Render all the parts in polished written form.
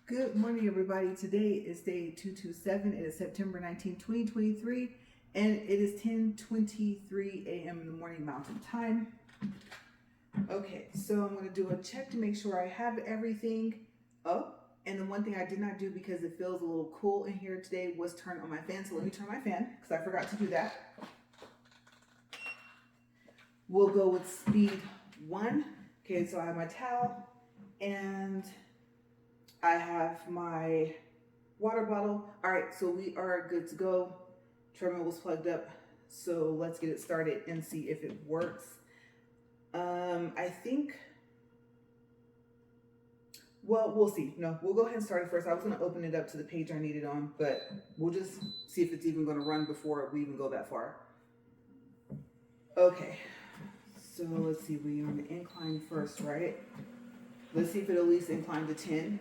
Good morning, everybody. Today is day 227. It is September 19, 2023, and it is 10:23 a.m. in the morning Mountain Time. Okay, so I'm going to do a check to make sure I have everything up. And the one thing I did not do because it feels a little cool in here today was turn on my fan. So let me turn my fan because I forgot to do that. We'll go with speed 1. Okay, so I have my towel and I have my water bottle. All right, so we are good to go. Treadmill was plugged up, so let's get it started and see if it works. I think, well, we'll see. No, we'll go ahead and start it first. I was gonna open it up to the page I need it on, but we'll just see if it's even gonna run before we even go that far. Okay, so let's see, we're on the incline first, right? Let's see if it'll at least incline to 10.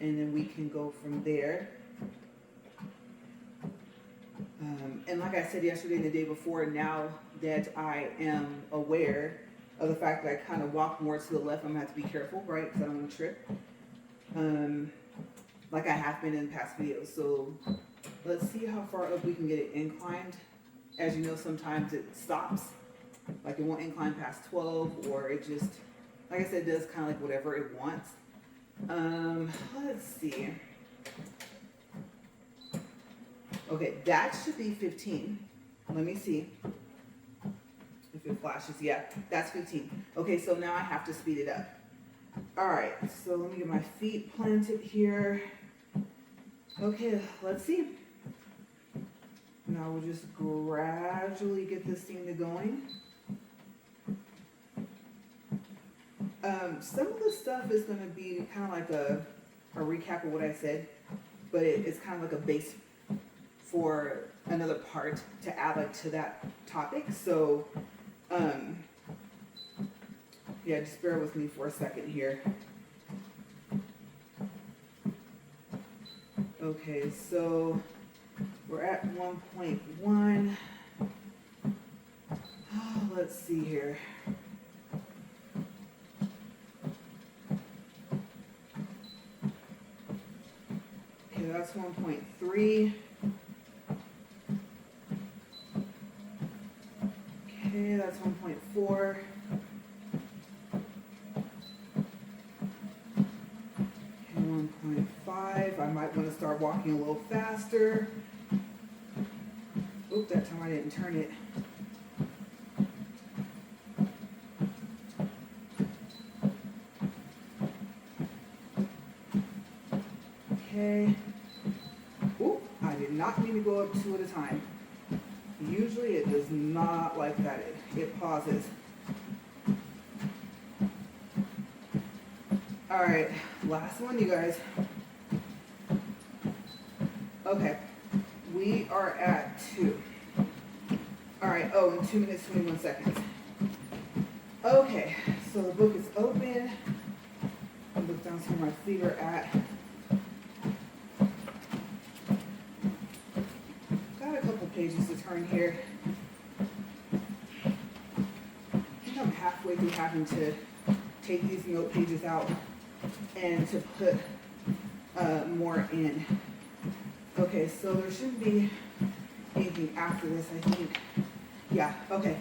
And then we can go from there. And like I said yesterday and the day before, now that I am aware of the fact that I kind of walk more to the left, I'm gonna have to be careful, right? Because I don't want to trip. Like I have been in past videos. So let's see how far up we can get it inclined. As you know, sometimes it stops. Like it won't incline past 12, or it just, like I said, does kind of like whatever it wants. Let's see. Okay, that should be 15. Let me see if it flashes. Yeah, that's 15. Okay, so now I have to speed it up. All right, so let me get my feet planted here. Okay, let's see. Now we'll just gradually get this thing to going. Some of the stuff is going to be kind of like a recap of what I said, but it's kind of like a base for another part to add like to that topic. So, yeah, just bear with me for a second here. Okay, so we're at 1.1. Oh, let's see here. That's 1.3. Okay, that's 1.4. Okay, 1.5. I might want to start walking a little faster. Oop, that time I didn't turn it. Okay. Oop, I did not mean to go up 2 at a time. Usually it does not like that. It pauses. All right, last one, you guys. Okay, we are at 2. All right, oh, in 2 minutes, 21 seconds. Okay, so the book is open. I'll look down to where my feet are at. Pages to turn here. I think I'm halfway through having to take these note pages out and to put more in. Okay, so there shouldn't be anything after this, I think. Yeah, okay.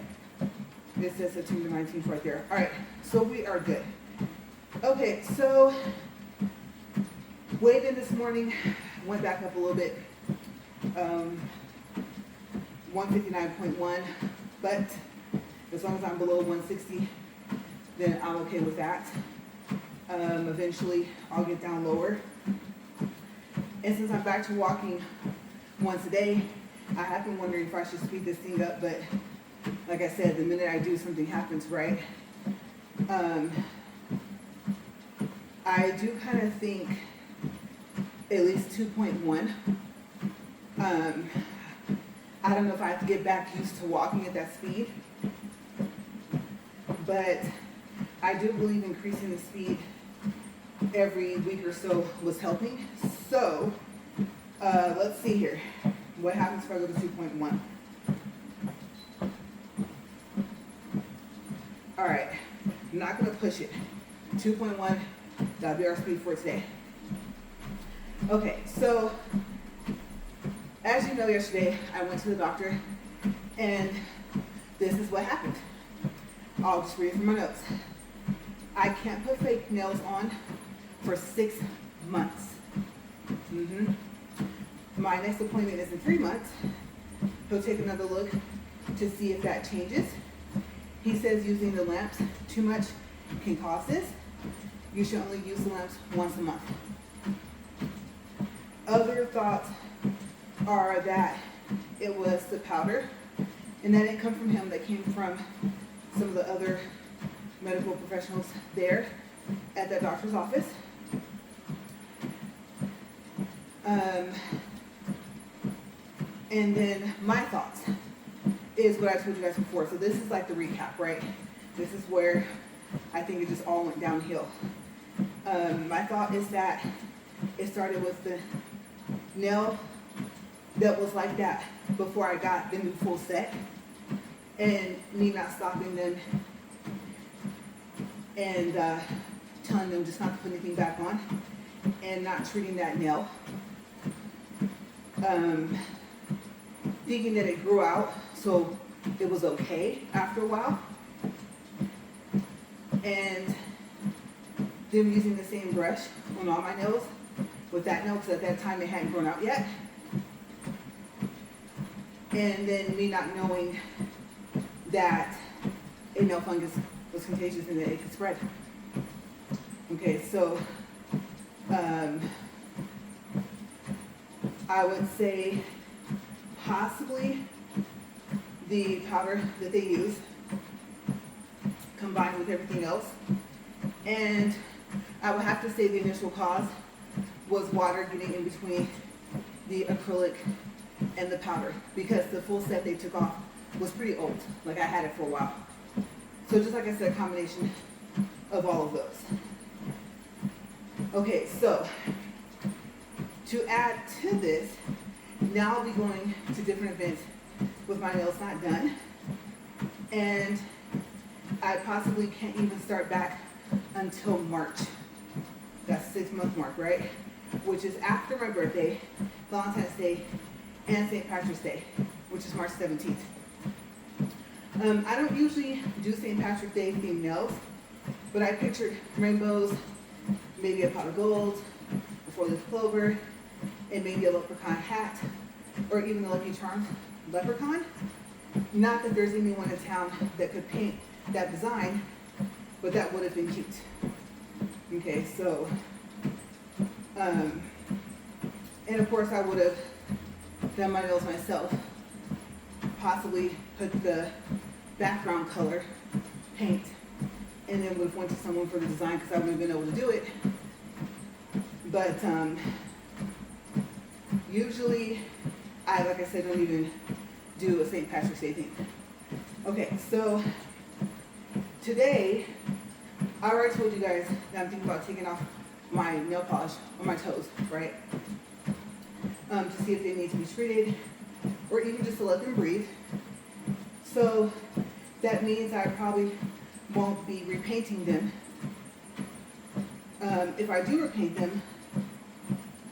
This says September 19th right there. All right, so we are good. Okay, so weighed in this morning, went back up a little bit. 159.1, but as long as I'm below 160, then I'm okay with that. Eventually, I'll get down lower. And since I'm back to walking once a day, I have been wondering if I should speed this thing up, but like I said, the minute I do, something happens, right? I do kind of think at least 2.1. I don't know if I have to get back used to walking at that speed, but I do believe increasing the speed every week or so was helping. So let's see here. What happens if I go to 2.1? All right, I'm not gonna push it. 2.1, that'll be our speed for today. Okay, so as you know, yesterday I went to the doctor, and this is what happened. I'll just read it from my notes. I can't put fake nails on for 6 months. My next appointment is in 3 months. He'll take another look to see if that changes. He says using the lamps too much can cause this. You should only use the lamps once a month. Other thoughts are that it was the powder, and that didn't come from him, that came from some of the other medical professionals there at that doctor's office. And then my thoughts is what I told you guys before. So this is like the recap, right? This is where I think it just all went downhill. My thought is that it started with the nail that was like that before I got the new full set, and me not stopping them and telling them just not to put anything back on, and not treating that nail. Thinking that it grew out, so it was okay after a while. And them using the same brush on all my nails with that nail, because at that time it hadn't grown out yet. And then me not knowing that a nail fungus was contagious and that it could spread. Okay, so I would say possibly the powder that they use combined with everything else. And I would have to say the initial cause was water getting in between the acrylic and the powder, because the full set they took off was pretty old. Like, I had it for a while. So just like I said, a combination of all of those. Okay, so to add to this, now I'll be going to different events with my nails not done, and I possibly can't even start back until March. That's 6-month mark, right? Which is after my birthday, Valentine's Day, and St. Patrick's Day, which is March 17th. I don't usually do St. Patrick's Day themed nails, but I pictured rainbows, maybe a pot of gold, a 4-leaf clover, and maybe a leprechaun hat, or even the Lucky Charms leprechaun. Not that there's anyone in town that could paint that design, but that would have been cute. Okay, so, and of course I would have done my nails myself, possibly put the background color paint, and then would have went to someone for the design, because I wouldn't have been able to do it. But usually I, like I said, don't even do a St. Patrick's Day thing. Okay, so today I already told you guys that I'm thinking about taking off my nail polish on my toes, right? To see if they need to be treated, or even just to let them breathe. So that means I probably won't be repainting them. If I do repaint them,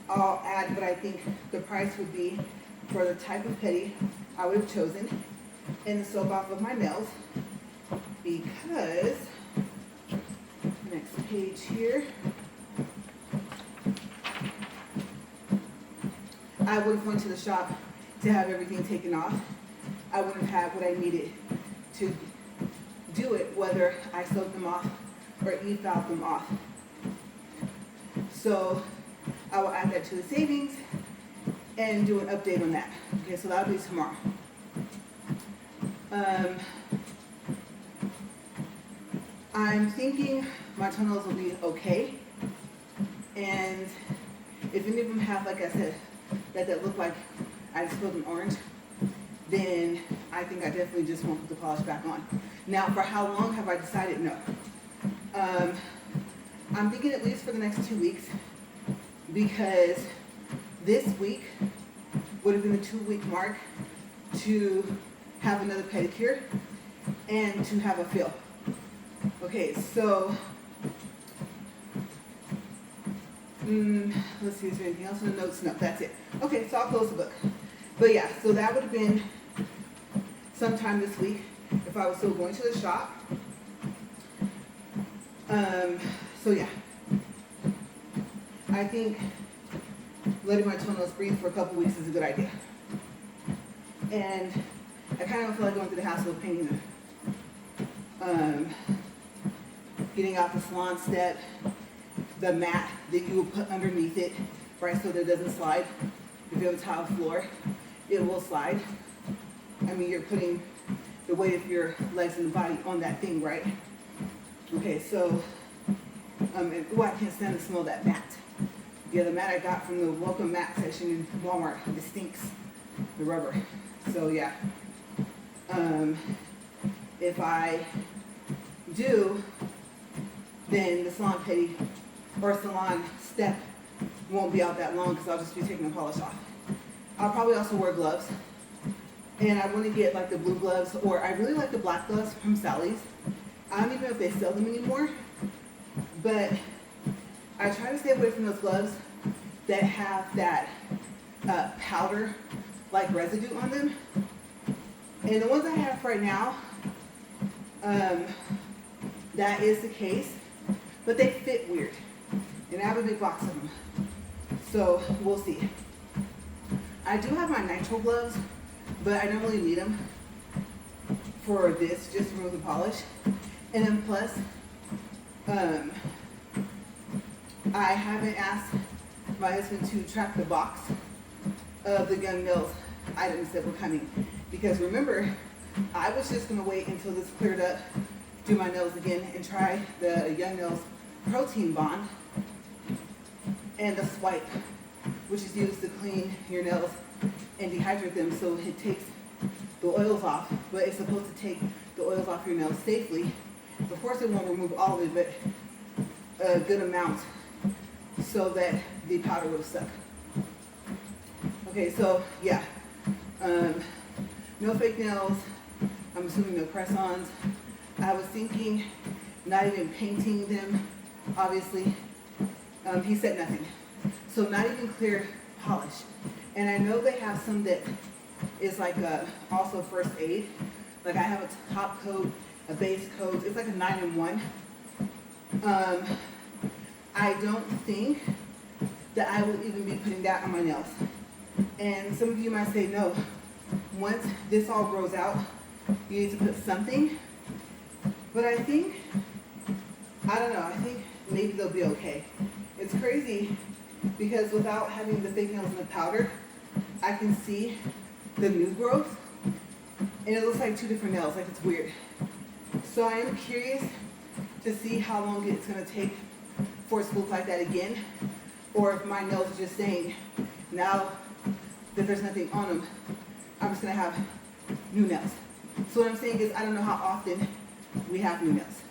I'll add what I think the price would be for the type of pedi I would have chosen, and the soap off of my nails, because, next page here, I would have went to the shop to have everything taken off. I wouldn't have had what I needed to do it, whether I soaked them off or e-fouled them off. So I will add that to the savings and do an update on that. Okay, so that'll be tomorrow. I'm thinking my toenails will be okay, and if any of them have, like I said, that look like I just spilled an orange, then I think I definitely just won't put the polish back on. Now, for how long have I decided? No. I'm thinking at least for the next 2 weeks, because this week would have been the 2-week mark to have another pedicure and to have a fill. Okay, so Let's see, is there anything else in the notes? No, that's it. Okay, so I'll close the book. But yeah, so that would have been sometime this week if I was still going to the shop. So yeah, I think letting my toenails breathe for a couple weeks is a good idea. And I kind of feel like going through the hassle of painting them. Getting out the salon step, the mat that you will put underneath it, right, so that it doesn't slide. If you have a tile floor, it will slide. I mean, you're putting the weight of your legs and the body on that thing, right? Okay, so, and, I can't stand the smell of that mat. Yeah, the mat I got from the welcome mat section in Walmart, it stinks, the rubber. So yeah, if I do, then the salon petty or salon step won't be out that long because I'll just be taking the polish off. I'll probably also wear gloves, and I want to get like the blue gloves, or I really like the black gloves from Sally's. I don't even know if they sell them anymore, but I try to stay away from those gloves that have that powder like residue on them. And the ones I have right now, that is the case, but they fit weird. And I have a big box of them. So we'll see. I do have my nitro gloves, but I don't really need them for this, just to remove the polish. And then plus, I haven't asked my husband to track the box of the Young Nails items that were coming. Because remember, I was just gonna wait until this cleared up, do my nails again, and try the Young Nails Protein Bond and the Swipe, which is used to clean your nails and dehydrate them so it takes the oils off, but it's supposed to take the oils off your nails safely. Of course, it won't remove all of it, but a good amount so that the powder will stuck. Okay, so yeah, no fake nails. I'm assuming no press-ons. I was thinking not even painting them, obviously. He said nothing. So not even clear polish. And I know they have some that is like also first aid. Like I have a top coat, a base coat. It's like a 9-in-1. I don't think that I will even be putting that on my nails. And some of you might say, no, once this all grows out, you need to put something. But I think, I don't know, I think maybe they'll be okay. It's crazy because without having the fake nails and the powder, I can see the new growth, and it looks like two different nails, like it's weird. So I am curious to see how long it's gonna take for it to look like that again, or if my nails are just saying, now that there's nothing on them, I'm just gonna have new nails. So what I'm saying is I don't know how often we have new nails.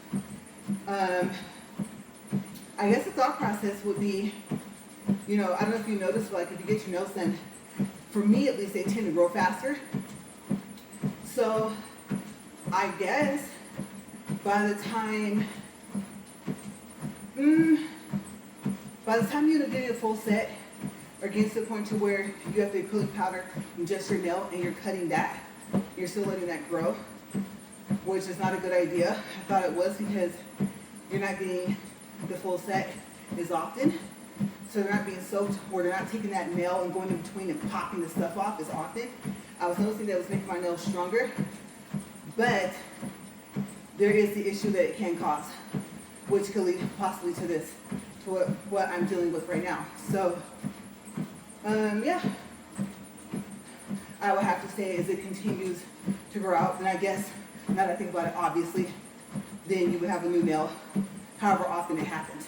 I guess the thought process would be, you know, I don't know if you notice, but like if you get your nails done, for me at least, they tend to grow faster. So I guess by the time you're getting a full set, or getting to the point to where you have the acrylic powder in just your nail and you're cutting that, you're still letting that grow, which is not a good idea. I thought it was because you're not getting the full set as often. So they're not being soaked, or they're not taking that nail and going in between and popping the stuff off as often. I was noticing that it was making my nails stronger, but there is the issue that it can cause, which could lead possibly to this, to what I'm dealing with right now. So, yeah, I would have to say as it continues to grow out, and I guess, now that I think about it, obviously, then you would have a new nail, however often it happens,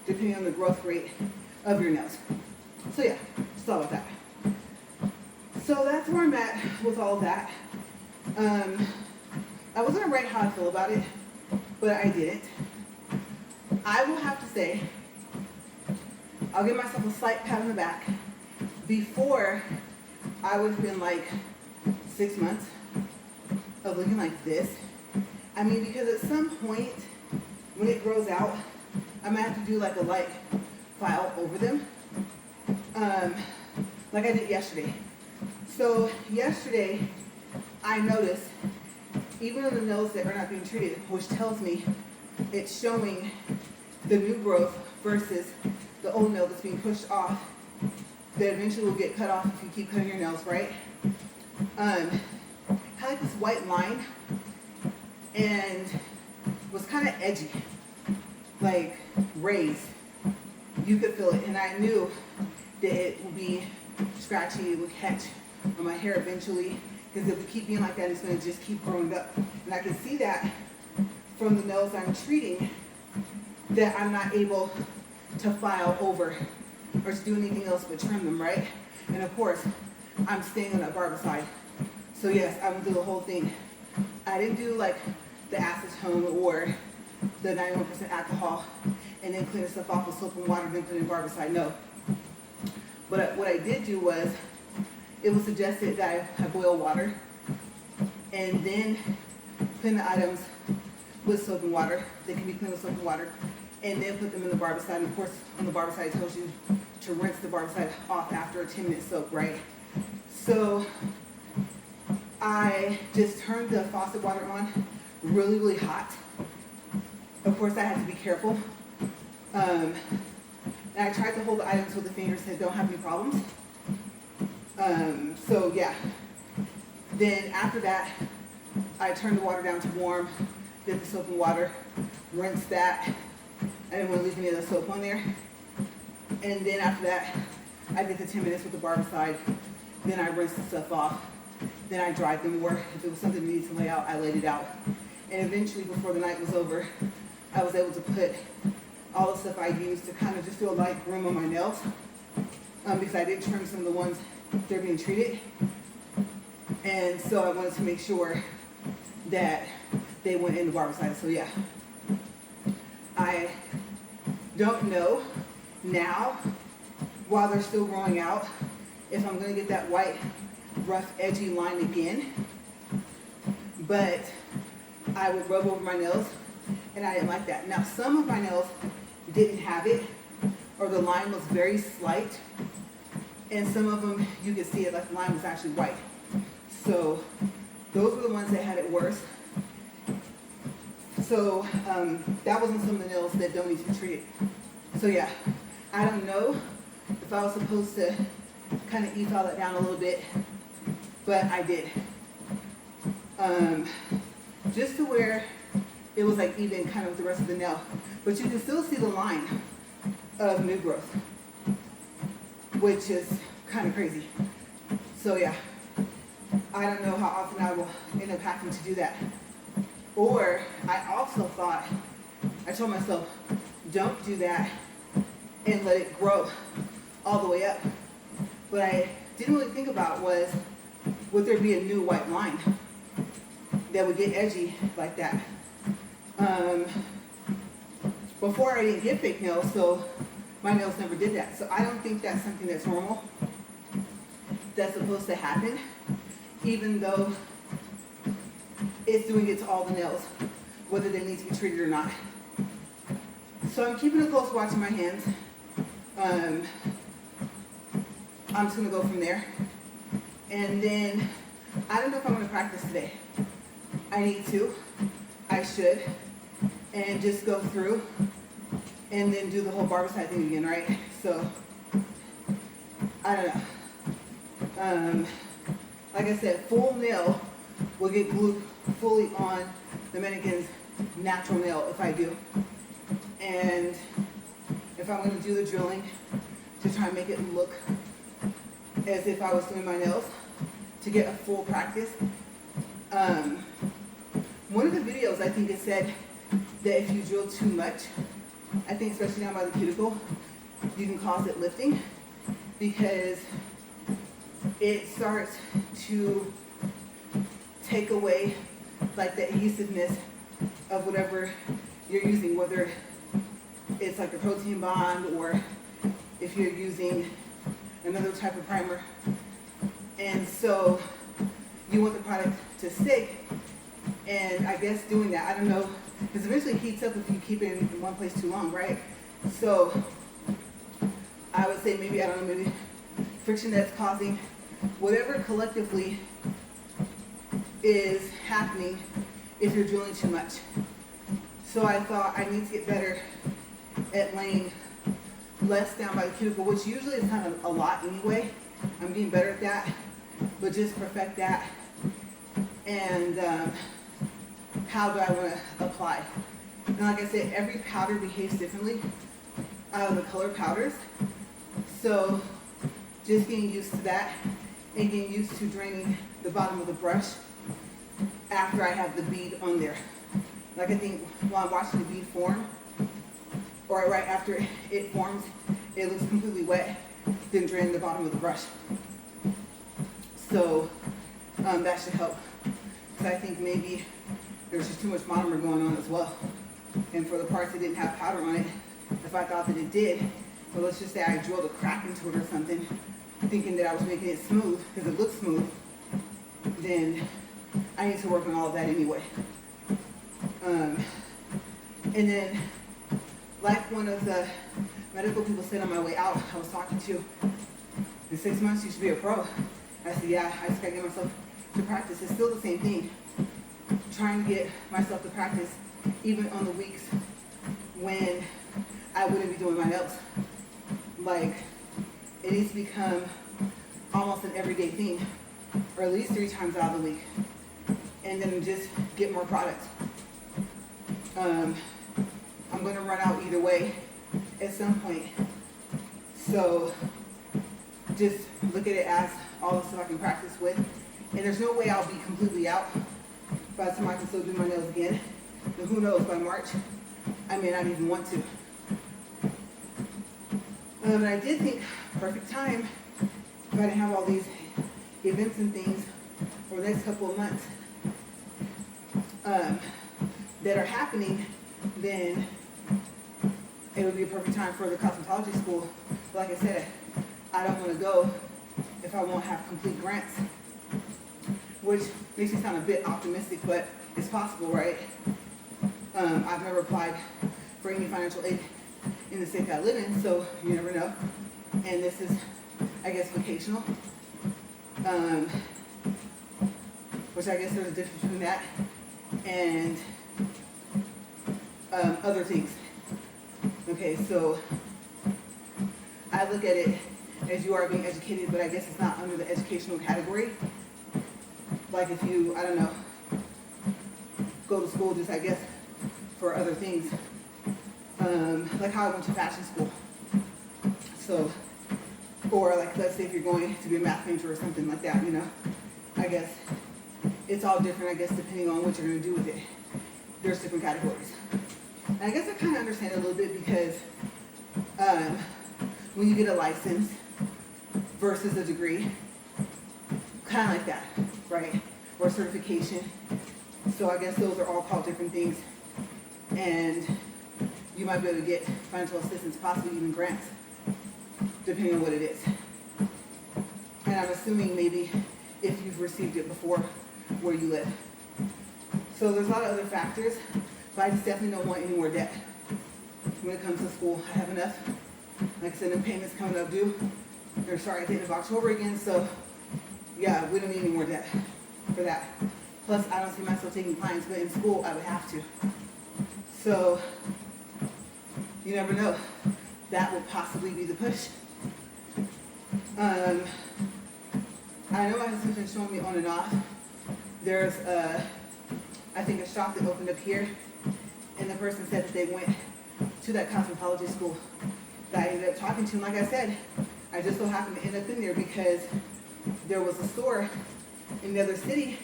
depending on the growth rate of your nails. So yeah, just all with that. So that's where I'm at with all of that. I was gonna write how I feel about it, but I didn't. I will have to say, I'll give myself a slight pat on the back. Before, I would have been like 6 months of looking like this. I mean, because at some point, when it grows out, I'm gonna have to do like a file over them, like I did yesterday. So yesterday, I noticed, even on the nails that are not being treated, which tells me it's showing the new growth versus the old nail that's being pushed off, that eventually will get cut off if you keep cutting your nails, right? Had like this white line and was kind of edgy, like raised. You could feel it, and I knew that it would be scratchy, it would catch on my hair eventually, because if we keep being like that, it's going to just keep growing up. And I can see that from the nails I'm treating, that I'm not able to file over or to do anything else but trim them, right? And of course, I'm staying on that barbicide. So yes, I would do the whole thing. I didn't do like the acetone or the 91% alcohol and then clean the stuff off with soap and water, then put it in barbicide. No. But what I did do was, it was suggested that I boil water and then clean the items with soap and water. They can be cleaned with soap and water, and then put them in the barbicide. And of course, on the barbicide, it tells you to rinse the barbicide off after a 10-minute soak, right? So I just turned the faucet water on really, really hot. Of course, I had to be careful. And I tried to hold the items with the fingers that don't have any problems. So yeah. Then after that, I turned the water down to warm, did the soap and water, rinsed that. I didn't want to leave any of the soap on there. And then after that, I did the 10 minutes with the barbicide. Then I rinsed the stuff off. Then I dried them more. If it was something that needed to lay out, I laid it out. And eventually, before the night was over, I was able to put all the stuff I used to kind of just do a light groom on my nails, because I did trim some of the ones that are being treated. And so I wanted to make sure that they went in the barbicide. So yeah, I don't know now, while they're still growing out, if I'm going to get that white, rough, edgy line again. But I would rub over my nails, and I didn't like that. Now, some of my nails didn't have it, or the line was very slight, and some of them, you could see it like the line was actually white. So those were the ones that had it worse. So that wasn't some of the nails that don't need to be treated. So yeah, I don't know if I was supposed to kind of e-file that down a little bit, but I did. Just to where it was like even kind of with the rest of the nail. But you can still see the line of new growth, which is kind of crazy. So yeah, I don't know how often I will end up having to do that. Or I also thought, I told myself, don't do that and let it grow all the way up. What I didn't really think about was, would there be a new white line that would get edgy like that? Before I didn't get fake nails, so my nails never did that. So I don't think that's something that's normal, that's supposed to happen, even though it's doing it to all the nails, whether they need to be treated or not. So I'm keeping a close watch on my hands. I'm just going to go from there. And then, I don't know if I'm going to practice today. I need to. I should. And just go through and then do the whole barbicide thing again, right? So, I don't know. Like I said, full nail will get glued fully on the mannequin's natural nail if I do. And if I'm going to do the drilling to try and make it look as if I was doing my nails to get a full practice. One of the videos, I think it said that if you drill too much, I think especially down by the cuticle, you can cause it lifting because it starts to take away like the adhesiveness of whatever you're using, whether it's like a protein bond or if you're using another type of primer. And so you want the product to stick, and I guess doing that, I don't know, because eventually it heats up if you keep it in one place too long, right? So I would say maybe, I don't know, maybe friction that's causing whatever collectively is happening if you're drilling too much. So I thought I need to get better at laying less down by the cuticle, which usually is kind of a lot anyway. I'm getting better at that, but just perfect that. And how do I want to apply? And like I said, every powder behaves differently out of the color powders. So just getting used to that and getting used to draining the bottom of the brush after I have the bead on there. Like I think while I'm watching the bead form, or right after it forms, it looks completely wet, then drain the bottom of the brush. So that should help. Because I think maybe there's just too much monomer going on as well. And for the parts that didn't have powder on it, if I thought that it did, well, let's just say I drilled a crack into it or something, thinking that I was making it smooth, because it looks smooth, then I need to work on all of that anyway. And then, like one of the medical people said on my way out, I was talking to, in 6 months you should be a pro. I said, yeah, I just gotta get myself to practice. It's still the same thing. Trying to get myself to practice even on the weeks when I wouldn't be doing my nails. Like, it needs to become almost an everyday thing, or at least 3 times out of the week. And then just get more product. I'm gonna run out either way at some point. So just look at it as all the stuff I can practice with. And there's no way I'll be completely out by the time I can still do my nails again. And who knows, by March, I may not even want to. And I did think perfect time, if I didn't have all these events and things for the next couple of months that are happening, then it would be a perfect time for the cosmetology school. But like I said, I don't want to go if I won't have complete grants, which makes me sound a bit optimistic, but it's possible, right? I've never applied for any financial aid in the state that I live in, so you never know. And this is, I guess, vocational, which I guess there's a difference between that and other things. Okay, so I look at it as you are being educated, but I guess it's not under the educational category. Like if you, I don't know, go to school just, I guess, for other things. Like how I went to fashion school. So, or like, let's say if you're going to be a math major or something like that, you know, I guess it's all different, I guess, depending on what you're going to do with it. There's different categories. And I guess I kind of understand it a little bit because when you get a license versus a degree, kind of like that, right? Or certification. So I guess those are all called different things. And you might be able to get financial assistance, possibly even grants, depending on what it is. And I'm assuming maybe if you've received it before where you live. So there's a lot of other factors, but I just definitely don't want any more debt. When it comes to school, I have enough. Like I said, the payments coming up due. They're starting at the end of October again, so yeah, we don't need any more debt for that. Plus, I don't see myself taking clients, but in school, I would have to. So, you never know. That would possibly be the push. I know my husband's been showing me on and off. There's, I think, a shop that opened up here, and the person said that they went to that cosmetology school that I ended up talking to. And like I said, I just so happened to end up in there because there was a store in the other city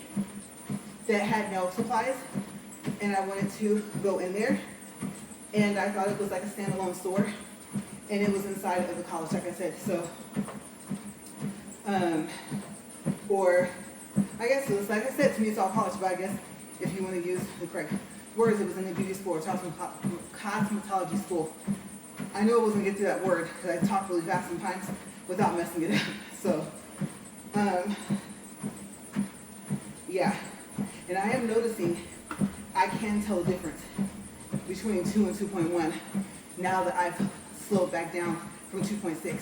that had nail supplies, and I wanted to go in there, and I thought it was like a standalone store, and it was inside of the college, like I said. So, or I guess it was, like I said, to me it's all college, but I guess if you want to use the correct words, it was in the beauty school, or cosmetology school. I knew I wasn't going to get through that word because I talk really fast sometimes without messing it up. So, yeah. And I am noticing I can tell the difference between 2 and 2.1 now that I've slowed back down from 2.6.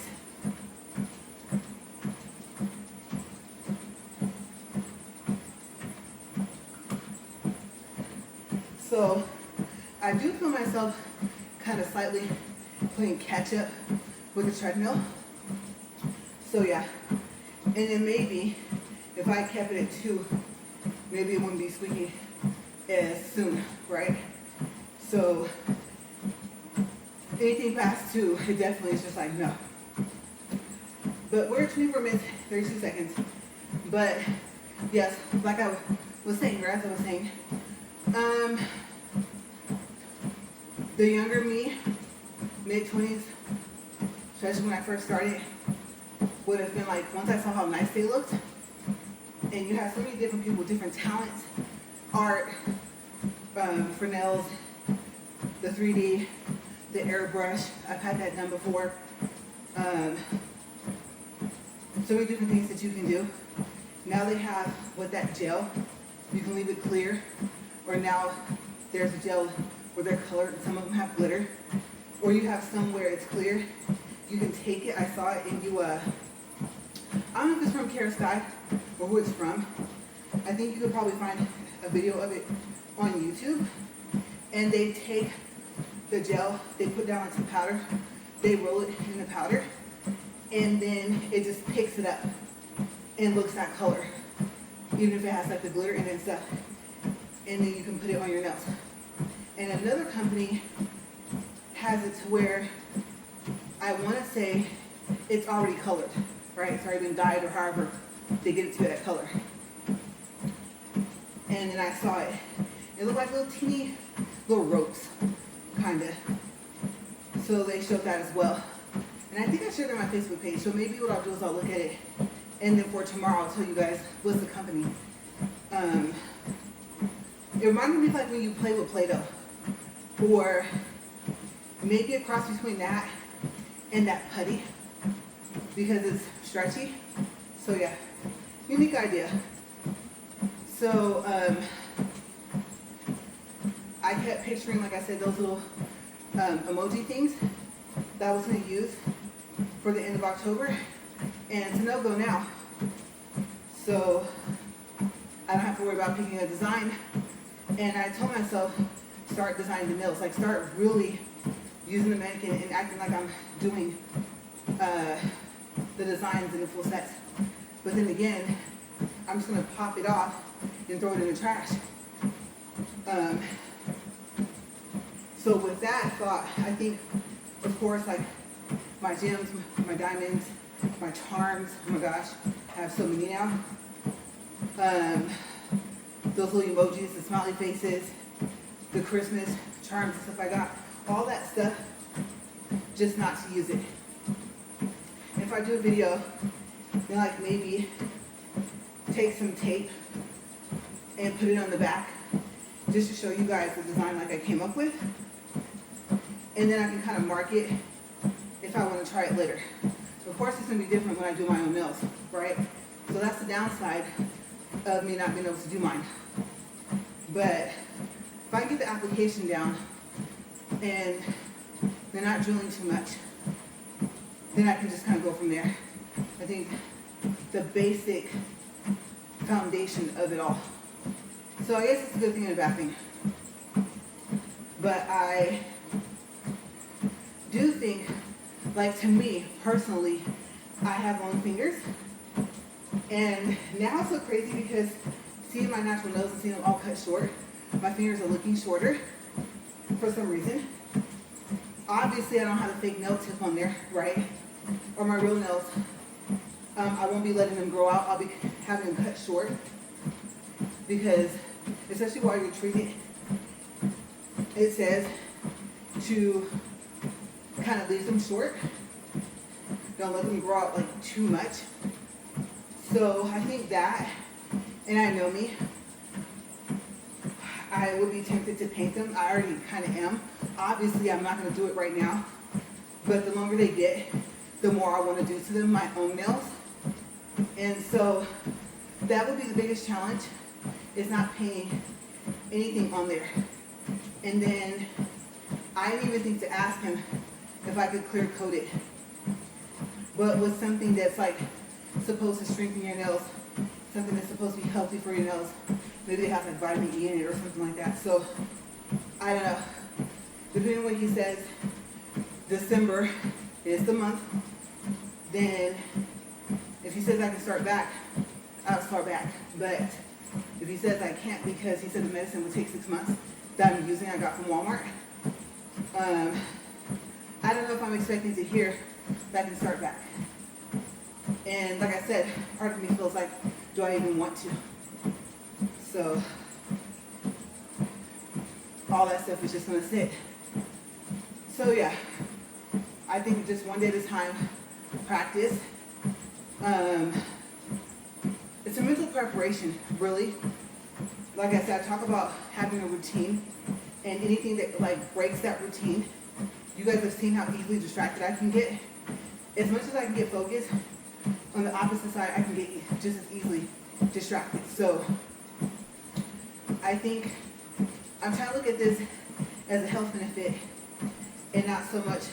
So I do feel myself kind of slightly playing catch up with the treadmill. So yeah, and then maybe if I kept it at 2, maybe it wouldn't be squeaky as soon, right? So anything past 2, it definitely is just like no. But we're at 24 minutes, 32 seconds. But yes, like I was saying, or as I was saying, the younger me, mid-20s, especially when I first started, would have been like, once I saw how nice they looked, and you have so many different people, different talents, art, for nails, the 3D, the airbrush, I've had that done before. So many different things that you can do. Now they have with that gel, you can leave it clear, or now there's a gel where they're colored, some of them have glitter, or you have some where it's clear. You can take it, I saw it, and you, I don't know if it's from Care Sky or who it's from. I think you could probably find a video of it on YouTube. And they take the gel, they put down into powder, they roll it in the powder, and then it just picks it up and looks that color, even if it has like the glitter in it and stuff. And then you can put it on your nails. And another company has it to where I want to say it's already colored, right? It's already been dyed or however they get it to that color. And then I saw it. It looked like little teeny little ropes, kind of. So they showed that as well. And I think I shared it on my Facebook page. So maybe what I'll do is I'll look at it. And then for tomorrow, I'll tell you guys what's the company. It reminded me of like when you play with Play-Doh. Or maybe a cross between that and that putty. Because it's stretchy. So yeah, unique idea. So I kept picturing, like I said, those little emoji things that I was going to use for the end of October. And it's a no-go now. So I don't have to worry about picking a design. And I told myself, start designing the nails. Like start really using the mannequin and acting like I'm doing the designs in the full sets. But then again, I'm just going to pop it off and throw it in the trash. So with that thought, I think, of course, like my gems, my diamonds, my charms, oh my gosh, I have so many now. Those little emojis, the smiley faces, the Christmas charms and stuff I got, all that stuff, just not to use it. If I do a video, then like maybe take some tape and put it on the back just to show you guys the design like I came up with. And then I can kind of mark it if I want to try it later. Of course, it's going to be different when I do my own nails, right? So that's the downside of me not being able to do mine. But if I get the application down and they're not drilling too much, then I can just kind of go from there. I think the basic foundation of it all. So I guess it's a good thing and a bad thing. But I do think, like to me personally, I have long fingers. And now it's so crazy because seeing my natural nails and seeing them all cut short, my fingers are looking shorter for some reason. Obviously, I don't have a fake nail tip on there, right? Or my real nails. I won't be letting them grow out. I'll be having them cut short because, especially while you're treating, it says to kind of leave them short. Don't let them grow out like too much. So I think that, and I know me, I would be tempted to paint them. I already kind of am. Obviously, I'm not going to do it right now. But the longer they get, the more I want to do to them, my own nails. And so that would be the biggest challenge, is not painting anything on there. And then I didn't even think to ask him if I could clear coat it but with something that's like supposed to strengthen your nails, something that's supposed to be healthy for your nails. Maybe they have like vitamin E in it or something like that. So I don't know. Depending on what he says, December is the month. Then if he says I can start back, I'll start back. But if he says I can't because he said the medicine would take 6 months that I'm using, I got from Walmart. I don't know if I'm expecting to hear that I can start back. And like I said, part of me feels like, do I even want to? So all that stuff is just gonna sit. So yeah, I think just one day at a time, practice. It's a mental preparation, really. Like I said, I talk about having a routine, and anything that like breaks that routine. You guys have seen how easily distracted I can get. As much as I can get focused, on the opposite side, I can get just as easily distracted. So I think I'm trying to look at this as a health benefit and not so much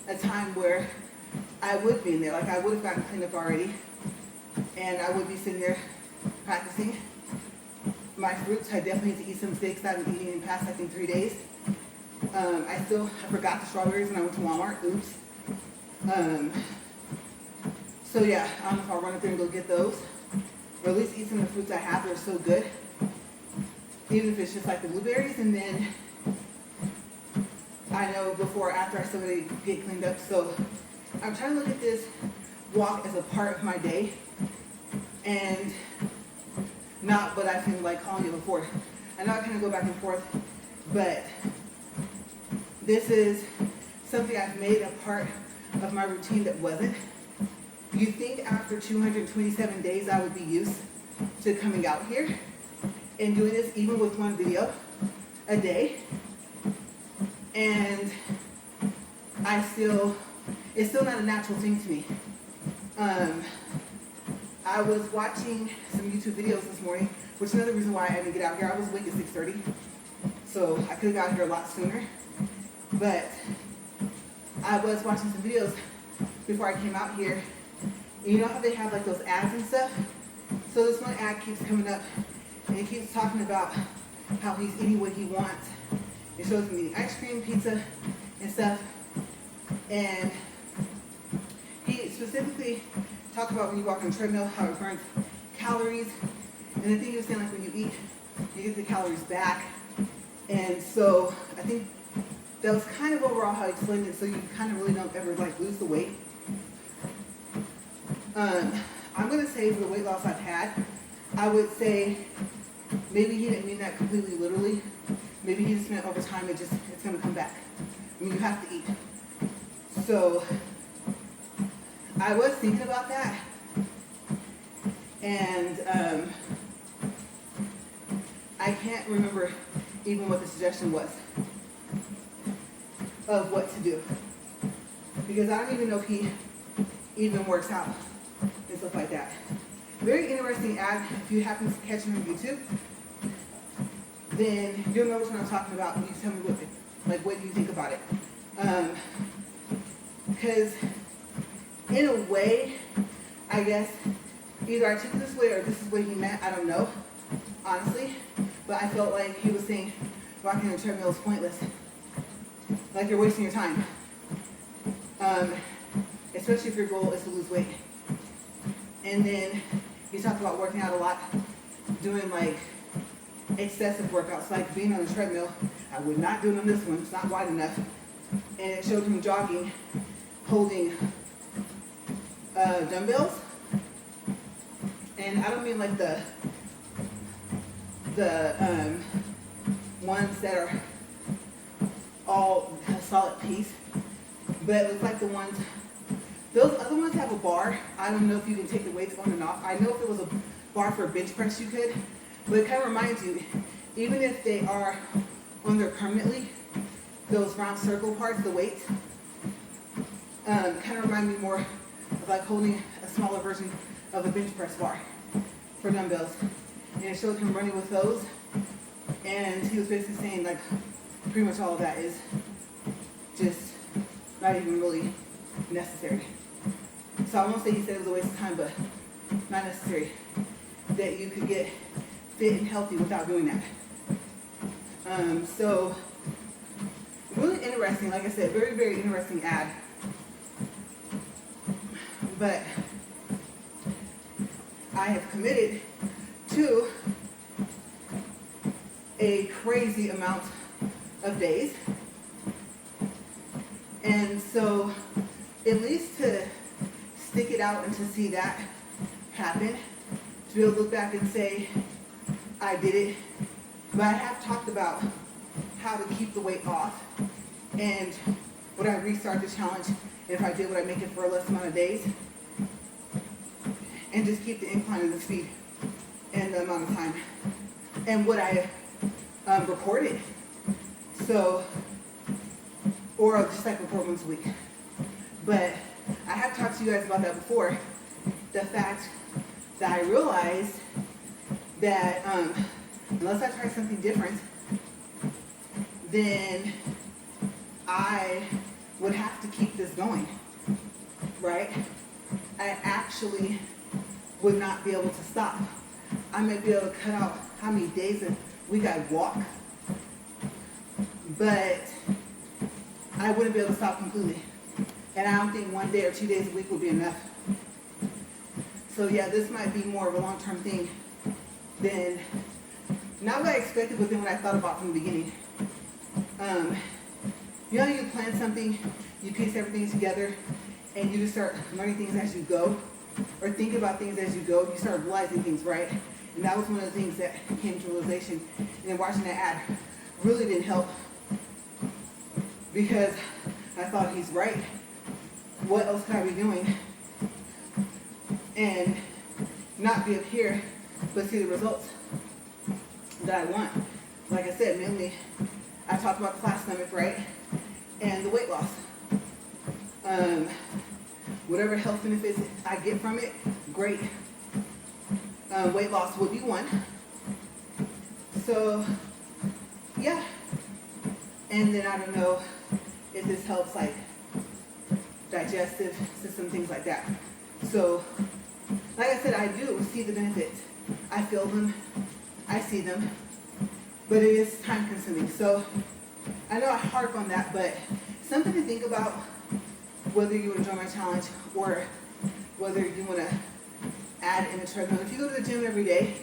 a time where I would be in there. Like I would have gotten cleaned up already and I would be sitting there practicing. My fruits, I definitely need to eat some steaks that I've been eating in the past, I think, 3 days. I forgot the strawberries when I went to Walmart. Oops. So yeah, I don't know if I'll run up there and go get those. Or at least eat some of the fruits I have. They're so good. Even if it's just like the blueberries. And then I know before or after I still gotta get cleaned up. So I'm trying to look at this walk as a part of my day. And not what I've been like calling it before. I know I kind of go back and forth. But this is something I've made a part of my routine that wasn't. You think after 227 days I would be used to coming out here and doing this even with one video a day. And it's still not a natural thing to me. I was watching some YouTube videos this morning, which is another reason why I didn't get out here. I was awake at 6:30, so I could have got here a lot sooner. But I was watching some videos before I came out here. And you know how they have like those ads and stuff? So this one ad keeps coming up, and he keeps talking about how he's eating what he wants. It shows him eating ice cream, pizza, and stuff. And he specifically talked about when you walk on a treadmill, how it burns calories. And the thing he was saying, like when you eat, you get the calories back. And so I think that was kind of overall how he explained it, so you kind of really don't ever like lose the weight. I'm going to say for the weight loss I've had, I would say maybe he didn't mean that completely literally. Maybe he just meant over time it's going to come back. I mean, you have to eat. So I was thinking about that. And I can't remember even what the suggestion was of what to do. Because I don't even know if he even works out and stuff like that. Very interesting ad. If you happen to catch him on YouTube, then you'll know what I'm talking about when you tell me what do you think about it. Because in a way, I guess, either I took it this way or this is what he meant, I don't know, honestly. But I felt like he was saying walking on a treadmill is pointless. Like you're wasting your time. Especially if your goal is to lose weight. And then he talked about working out a lot, doing like excessive workouts, like being on a treadmill. I would not do it on this one, it's not wide enough. And it showed him jogging, holding dumbbells. And I don't mean like the ones that are all a solid piece, but it looks like the ones, those other ones have a bar. I don't know if you can take the weights on and off. I know if it was a bar for a bench press you could, but it kind of reminds you, even if they are on there permanently, those round circle parts, the weights, kind of remind me more of like holding a smaller version of a bench press bar for dumbbells. And it showed him running with those, and he was basically saying like pretty much all of that is just not even really necessary. So I won't say he said it was a waste of time, but not necessary. That you could get fit and healthy without doing that. So really interesting, like I said, very, very interesting ad. But I have committed to a crazy amount of days. And so at least to stick it out and to see that happen, to be able to look back and say, I did it. But I have talked about how to keep the weight off. And would I restart the challenge? And if I did, would I make it for a less amount of days? And just keep the incline and the speed and the amount of time. And would I record it? So, or just like record once a week. But I have talked to you guys about that before. The fact that I realized that unless I try something different, then I would have to keep this going, right? I actually would not be able to stop. I may be able to cut out how many days a week I walk, but I wouldn't be able to stop completely. And I don't think 1 day or 2 days a week would be enough. So yeah, this might be more of a long-term thing than, not what I expected, but then what I thought about from the beginning. You know, you plan something, you piece everything together, and you just start learning things as you go, or think about things as you go. You start realizing things, right? And that was one of the things that came to realization. And then watching that ad really didn't help, because I thought, he's right. What else could I be doing? And not be up here, but see the results that I want. Like I said, mainly, I talked about the flat stomach, right? And the weight loss. Whatever health benefits I get from it, great. Weight loss would be one. So, yeah. And then I don't know if this helps, like, digestive system, things like that. So, like I said, I do see the benefits. I feel them. I see them. But it is time consuming. So, I know I harp on that, but something to think about, whether you enjoy my challenge or whether you want to add in a treadmill. If you go to the gym every day,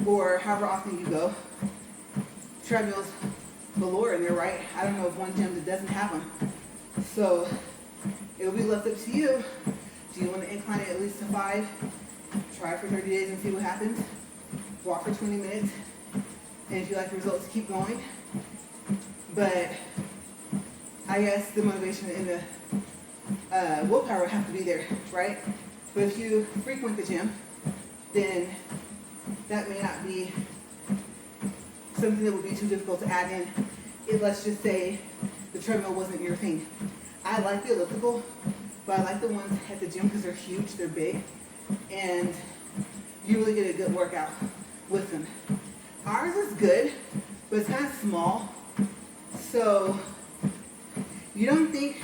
or however often you go, treadmills galore in there, right? I don't know of one gym that doesn't have them. So it'll be left up to you. Do you want to incline it at least to 5? Try it for 30 days and see what happens. Walk for 20 minutes. And if you like the results, keep going. But I guess the motivation and the willpower have to be there, right? But if you frequent the gym, then that may not be something that would be too difficult to add in. Let's just say the treadmill wasn't your thing. I like the elliptical, but I like the ones at the gym because they're huge, they're big, and you really get a good workout with them. Ours is good, but it's kind of small, so you don't think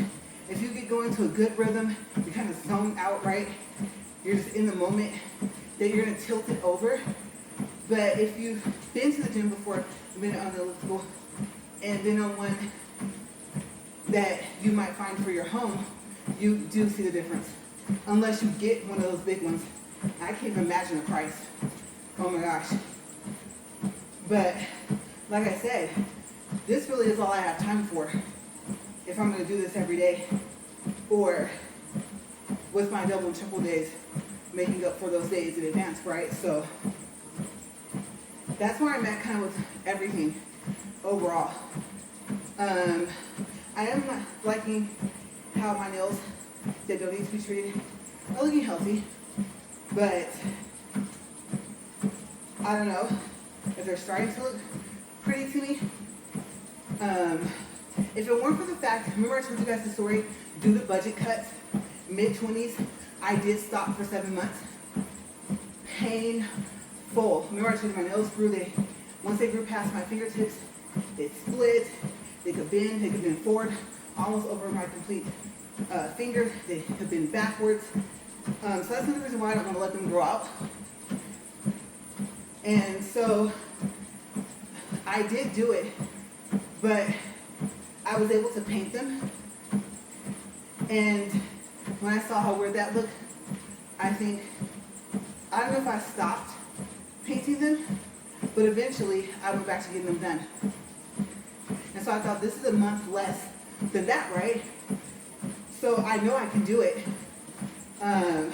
if you get going to a good rhythm, you kind of zone out, right? You're just in the moment, that you're going to tilt it over. But if you've been to the gym before, been on the elliptical, and been on one that you might find for your home, you do see the difference. Unless you get one of those big ones. I can't even imagine the price. Oh my gosh. But, like I said, this really is all I have time for. If I'm going to do this every day, or with my double and triple days, making up for those days in advance, right? So that's where I'm at kind of with everything overall. I am not liking how my nails that don't need to be treated are looking healthy, but I don't know if they're starting to look pretty to me. If it weren't for the fact, remember I told you guys the story, due to budget cuts, mid-20s, I did stop for 7 months. Painful. Remember I told you my nails grew, once they grew past my fingertips, they split, they could bend forward, almost over my complete fingers, they have been backwards. So that's another reason why I don't want to let them grow out. And so I did do it, but I was able to paint them. And when I saw how weird that looked, I think, I don't know if I stopped painting them, but eventually I went back to getting them done. And so I thought, this is a month less than that, right? So I know I can do it. I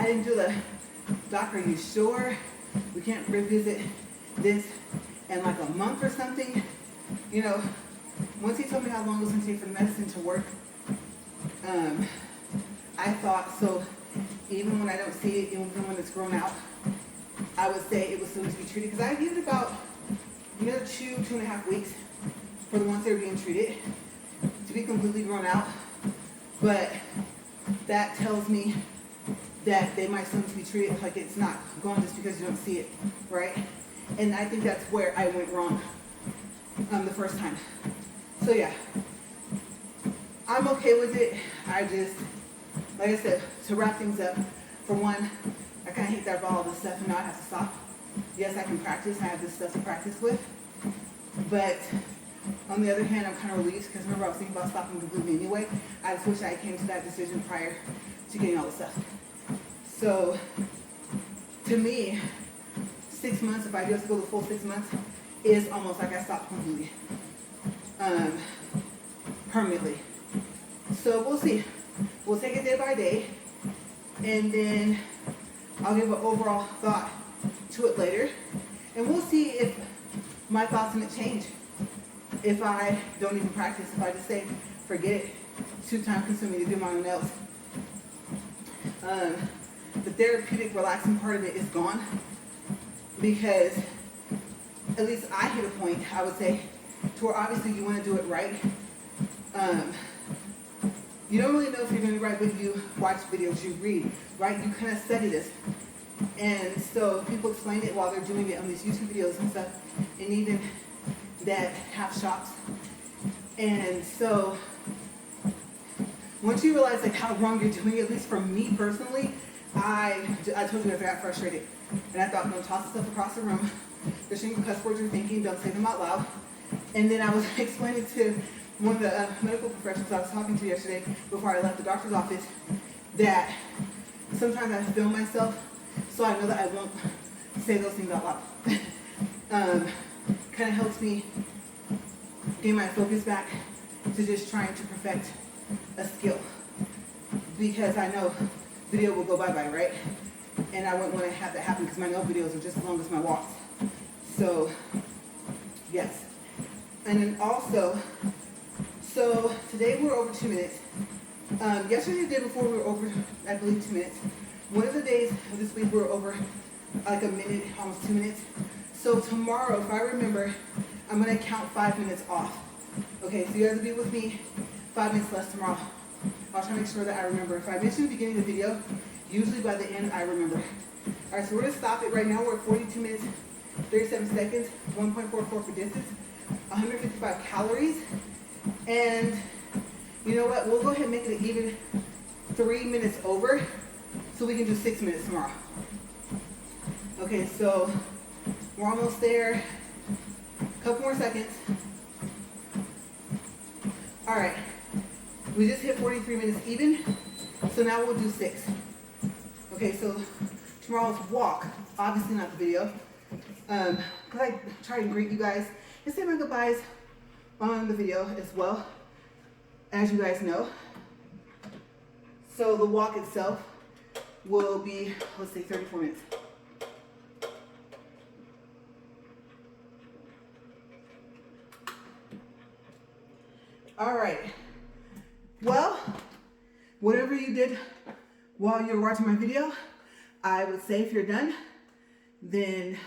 didn't do the, doctor, are you sure we can't revisit this in like a month or something? You know, once he told me how long it was going to take for the medicine to work, I thought, so even when I don't see it, even when it's grown out, I would say it was soon to be treated. Because I give it about, 2.5 weeks for the ones that are being treated to be completely grown out. But that tells me that they might still need to be treated like it's not gone just because you don't see it, right? And I think that's where I went wrong the first time. So yeah, I'm okay with it. I just, like I said, to wrap things up, for one, I kind of hate that I bought all this stuff and now I have to stop. Yes, I can practice. I have this stuff to practice with. But on the other hand, I'm kind of relieved because remember I was thinking about stopping completely anyway. I just wish I came to that decision prior to getting all the stuff. So to me, 6 months, if I just go the full 6 months, is almost like I stopped completely, permanently. So we'll see. We'll take it day by day, and then I'll give an overall thought to it later, and we'll see if my thoughts on it change. If I don't even practice, if I just say, forget it, it's too time consuming to do my own nails. The therapeutic, relaxing part of it is gone, because at least I hit a point, I would say, to where obviously you want to do it right. You don't really know if you're doing it right, but you watch videos, you read, right? You kind of study this. And so people explain it while they're doing it on these YouTube videos and stuff, and even that have shops. And so once you realize like how wrong you're doing it, at least for me personally, I told you guys I got frustrated. And I thought, no, toss the stuff across the room. There's some cuss words you're thinking, don't say them out loud. And then I was explaining to one of the medical professionals I was talking to yesterday before I left the doctor's office that sometimes I film myself so I know that I won't say those things out loud. Kind of helps me gain my focus back to just trying to perfect a skill, because I know video will go bye-bye, right? And I wouldn't want to have that happen because my nail videos are just as long as my walks. So, yes. And then also, so today we're over 2 minutes. Yesterday, the day before, we were over, I believe, 2 minutes. One of the days of this week, we were over like a minute, almost 2 minutes. So tomorrow, if I remember, I'm going to count 5 minutes off. Okay, so you guys will be with me 5 minutes less tomorrow. I'll try to make sure that I remember. If I mention the beginning of the video, usually by the end, I remember. All right, so we're going to stop it right now. We're at 42 minutes, 37 seconds, 1.44 for distance, 155 calories. And you know what? We'll go ahead and make it an even 3 minutes over so we can do 6 minutes tomorrow. Okay, so we're almost there. A couple more seconds. All right. We just hit 43 minutes even, so now we'll do 6. Okay, so tomorrow's walk, obviously not the video, because I try to greet you guys and say my goodbyes on the video as well, as you guys know. So the walk itself will be, let's say, 34 minutes. All right. Well, whatever you did while you were watching my video, I would say if you're done, then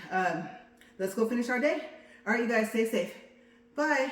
let's go finish our day. All right, you guys, stay safe. Bye.